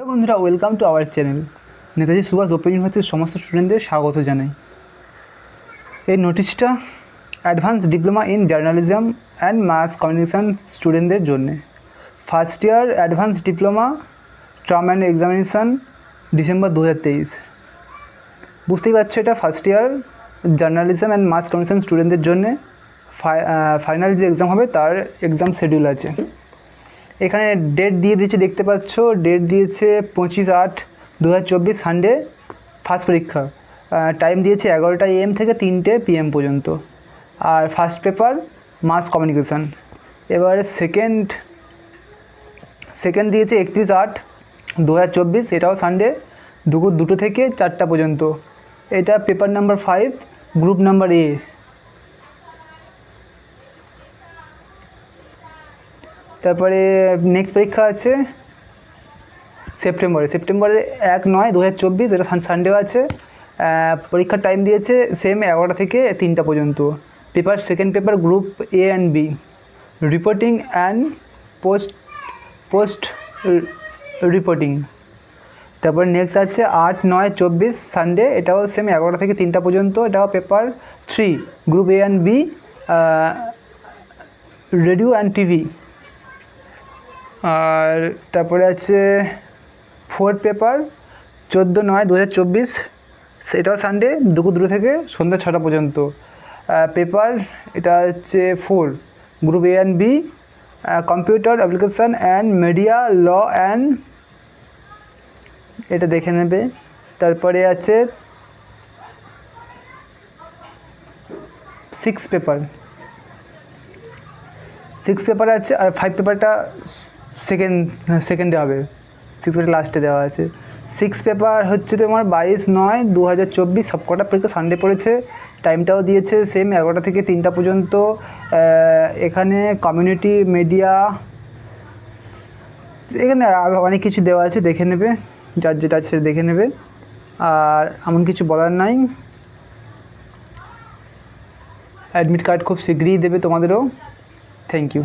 বন্ধুরা, welcome to our channel. Netaji Subhash open ইউনিভার্সিটির সমস্ত স্টুডেন্টদের স্বাগত জানাই। এই নোটিশটা advance diploma in journalism and mass communication স্টুডেন্টদের জন্যে। First year advance diploma term and examination December 2023। বুঝতেই পারছো, এটা first year journalism and mass communication স্টুডেন্টদের জন্যে ফাইনাল যে এক্সাম হবে তার এক্সাম শিডিউল আছে। এখানে ডেট দিয়ে দিয়েছে, দেখতে পাচ্ছ ডেট দিয়েছে 25/8/2024 সানডে ফার্স্ট পরীক্ষা। টাইম দিয়েছে 11টা AM থেকে 3টে PM পর্যন্ত। আর ফার্স্ট পেপার মাস কমিউনিকেশান। এবারে সেকেন্ড দিয়েছে 31/8/2024, এটাও সানডে দুপুর 2টো থেকে 4টা পর্যন্ত। এটা paper number 5, group number A। তারপরে নেক্সট পরীক্ষা আছে সেপ্টেম্বরে 1/9/2024, এটা সানডেও আছে। পরীক্ষার টাইম দিয়েছে সেম 11টা থেকে 3টা পর্যন্ত। Second paper group A and B, reporting and post reporting. তারপর নেক্সট আছে 8/9/24 সানডে, এটাও সেম 11টা থেকে 3টা পর্যন্ত। এটাও paper 3 group A and B, radio and TV. আর তারপরে আছে ফোর্থ পেপার 14/9/2024, সেটাও সানডে দুপুর 2টো থেকে সন্ধ্যা 6টা পর্যন্ত। পেপার এটা হচ্ছে 4 group A and B, computer application and media law and, এটা দেখে নেবে। তারপরে আছে 6 পেপার আছে। আর 5 পেপারটা সেকেন্ডে হবে, 6 পেপার লাস্টে দেওয়া আছে। 6 পেপার হচ্ছে তোমার 22/9/2024, সবকটা পরীক্ষা সানডে পড়েছে। টাইমটাও দিয়েছে সেম 11টা থেকে 3টা পর্যন্ত। এখানে কমিউনিটি মিডিয়া, এখানে অনেক কিছু দেওয়া আছে, দেখে নেবে, যার যেটা আছে দেখে নেবে। আর এমন কিছু বলার নাই। অ্যাডমিট কার্ড খুব শীঘ্রই দেবে তোমাদেরও। Thank you.